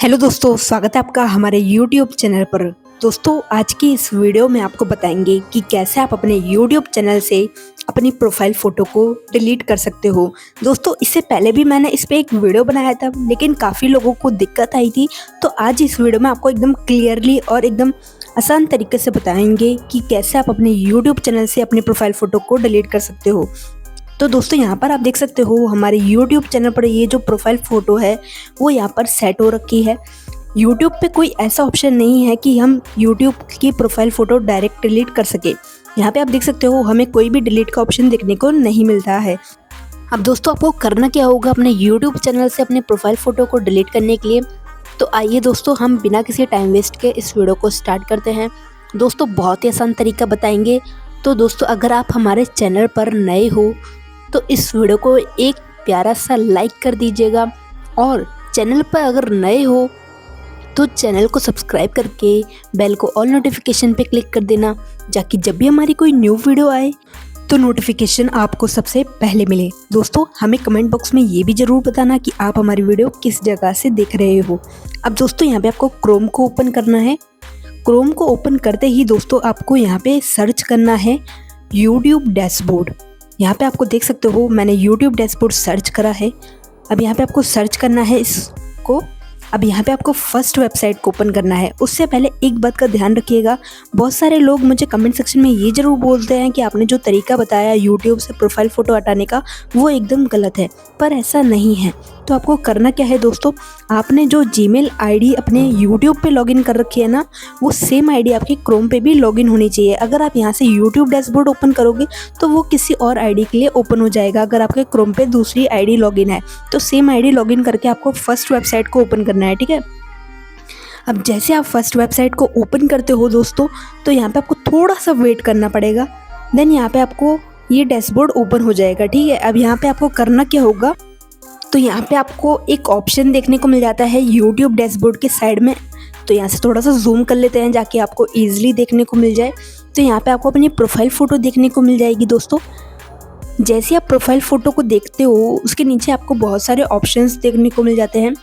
Hello दोस्तों, स्वागत है आपका हमारे YouTube चैनल पर। दोस्तों, आज की इस वीडियो में आपको बताएंगे कि कैसे आप अपने YouTube चैनल से अपनी प्रोफाइल फ़ोटो को डिलीट कर सकते हो। दोस्तों, इससे पहले भी मैंने इस पे एक वीडियो बनाया था, लेकिन काफ़ी लोगों को दिक्कत आई थी। तो आज इस वीडियो में आपको एकदम क्लियरली और एकदम आसान तरीके से बताएंगे कि कैसे आप अपने YouTube चैनल से अपनी प्रोफाइल फ़ोटो को डिलीट कर सकते हो। तो दोस्तों, यहाँ पर आप देख सकते हो हमारे YouTube चैनल पर ये जो प्रोफाइल फ़ोटो है वो यहाँ पर सेट हो रखी है। YouTube पे कोई ऐसा ऑप्शन नहीं है कि हम YouTube की प्रोफाइल फ़ोटो डायरेक्ट डिलीट कर सके। यहाँ पे आप देख सकते हो हमें कोई भी डिलीट का ऑप्शन देखने को नहीं मिलता है। अब दोस्तों, आपको करना क्या होगा अपने YouTube चैनल से अपने प्रोफाइल फ़ोटो को डिलीट करने के लिए। तो आइए दोस्तों, हम बिना किसी टाइम वेस्ट के इस वीडियो को स्टार्ट करते हैं। दोस्तों, बहुत ही आसान तरीका बताएंगे। तो दोस्तों, अगर आप हमारे चैनल पर नए हो तो इस वीडियो को एक प्यारा सा लाइक कर दीजिएगा, और चैनल पर अगर नए हो तो चैनल को सब्सक्राइब करके बेल को ऑल नोटिफिकेशन पे क्लिक कर देना, ताकि जब भी हमारी कोई न्यू वीडियो आए तो नोटिफिकेशन आपको सबसे पहले मिले। दोस्तों, हमें कमेंट बॉक्स में ये भी ज़रूर बताना कि आप हमारी वीडियो किस जगह से देख रहे हो। अब दोस्तों, यहाँ पे आपको क्रोम को ओपन करना है। क्रोम को ओपन करते ही दोस्तों आपको यहाँ पे सर्च करना है YouTube डैशबोर्ड। यहाँ पे आपको देख सकते हो मैंने YouTube डैशबोर्ड सर्च करा है। अब यहाँ पे आपको सर्च करना है इसको। अब यहाँ पे आपको फर्स्ट वेबसाइट को ओपन करना है। उससे पहले एक बात का ध्यान रखिएगा, बहुत सारे लोग मुझे कमेंट सेक्शन में ये ज़रूर बोलते हैं कि आपने जो तरीका बताया YouTube से प्रोफाइल फ़ोटो हटाने का वो एकदम गलत है, पर ऐसा नहीं है। तो आपको करना क्या है दोस्तों, आपने जो जीमेल आईडी अपने YouTube पे लॉगिन कर रखी है ना, वो सेम आईडी आपकी क्रोम पे भी लॉगिन होनी चाहिए। अगर आप यहाँ से YouTube डैशबोर्ड ओपन करोगे तो वो किसी और आईडी के लिए ओपन हो जाएगा। अगर आपके क्रोम पे दूसरी आईडी लॉगिन है तो सेम आईडी लॉगिन करके आपको फर्स्ट वेबसाइट को ओपन करना है, ठीक है। अब जैसे आप फर्स्ट वेबसाइट को ओपन करते हो दोस्तों, तो यहाँ पे आपको थोड़ा सा वेट करना पड़ेगा। देन यहाँ पे आपको ये डैशबोर्ड ओपन हो जाएगा, ठीक है। अब यहाँ पे आपको करना क्या होगा, तो यहाँ पे आपको एक ऑप्शन देखने को मिल जाता है YouTube डैशबोर्ड के साइड में। तो यहाँ से थोड़ा सा जूम कर लेते हैं जाके आपको ईजिली देखने को मिल जाए। तो यहाँ पे आपको अपनी प्रोफाइल फ़ोटो देखने को मिल जाएगी दोस्तों। जैसे आप प्रोफाइल फ़ोटो को देखते हो उसके नीचे आपको बहुत सारे ऑप्शंस देखने को मिल जाते हैं।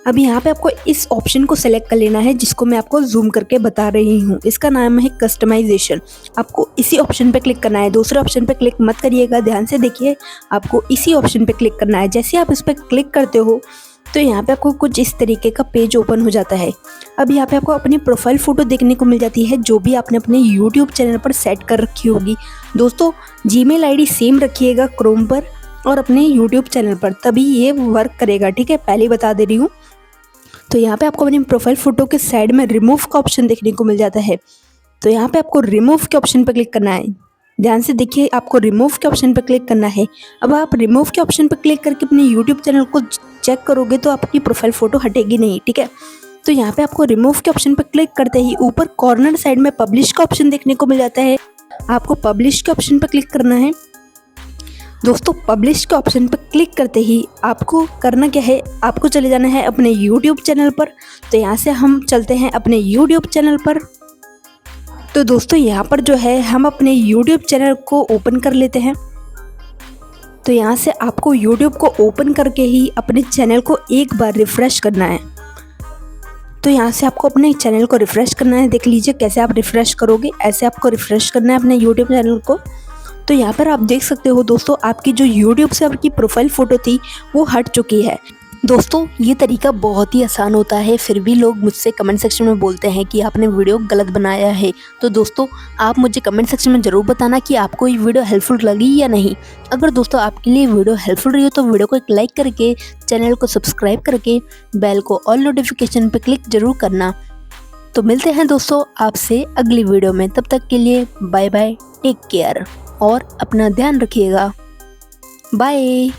अब यहाँ पे आपको इस ऑप्शन को सेलेक्ट कर लेना है जिसको मैं आपको जूम करके बता रही हूँ। इसका नाम है कस्टमाइजेशन। आपको इसी ऑप्शन पे क्लिक करना है, दूसरे ऑप्शन पे क्लिक मत करिएगा, ध्यान से देखिए। आपको इसी ऑप्शन पे क्लिक करना है। जैसे आप इस पर क्लिक करते हो तो यहाँ पे आपको कुछ इस तरीके का पेज ओपन हो जाता है। अब यहाँ पे आपको अपनी प्रोफाइल फ़ोटो देखने को मिल जाती है जो भी आपने अपने YouTube चैनल पर सेट कर रखी होगी। दोस्तों, जीमेल आईडी सेम रखिएगा क्रोम पर और अपने YouTube चैनल पर, तभी ये वर्क करेगा, ठीक है। पहले ही बता दे रही हूँ। तो यहाँ पे आपको अपनी प्रोफाइल फ़ोटो के साइड में रिमूव का ऑप्शन देखने को मिल जाता है। तो यहाँ पे आपको रिमूव के ऑप्शन पर क्लिक करना है। ध्यान से देखिए, आपको रिमूव के ऑप्शन पर क्लिक करना है। अब आप रिमूव के ऑप्शन पर क्लिक करके अपने YouTube चैनल को चेक करोगे तो आपकी प्रोफाइल फ़ोटो हटेगी नहीं, ठीक है। तो यहाँ पे आपको रिमूव के ऑप्शन पर क्लिक करते ही ऊपर कॉर्नर साइड में पब्लिश का ऑप्शन देखने को मिल जाता है। आपको पब्लिश के ऑप्शन पर क्लिक करना है। दोस्तों, पब्लिश के ऑप्शन पर क्लिक करते ही आपको करना क्या है, आपको चले जाना है अपने YouTube चैनल पर। तो यहाँ से हम चलते हैं अपने YouTube चैनल पर। तो दोस्तों, यहाँ पर जो है हम अपने YouTube चैनल को ओपन कर लेते हैं। तो यहाँ से आपको YouTube को ओपन करके ही अपने चैनल को एक बार रिफ़्रेश करना है। तो यहाँ से आपको अपने चैनल को रिफ़्रेश करना है। देख लीजिए कैसे आप रिफ़्रेश करोगे, ऐसे आपको रिफ़्रेश करना है अपने YouTube चैनल को। तो यहाँ पर आप देख सकते हो दोस्तों, आपकी जो YouTube से आपकी प्रोफाइल फ़ोटो थी वो हट चुकी है। दोस्तों, ये तरीका बहुत ही आसान होता है, फिर भी लोग मुझसे कमेंट सेक्शन में बोलते हैं कि आपने वीडियो गलत बनाया है। तो दोस्तों, आप मुझे कमेंट सेक्शन में ज़रूर बताना कि आपको ये वीडियो हेल्पफुल लगी या नहीं। अगर दोस्तों आपके लिए वीडियो हेल्पफुल रही हो तो वीडियो को एक लाइक करके, चैनल को सब्सक्राइब करके, बेल को ऑल नोटिफिकेशन पर क्लिक ज़रूर करना। तो मिलते हैं दोस्तों आपसे अगली वीडियो में। तब तक के लिए बाय बाय, टेक केयर और अपना ध्यान रखिएगा। बाय।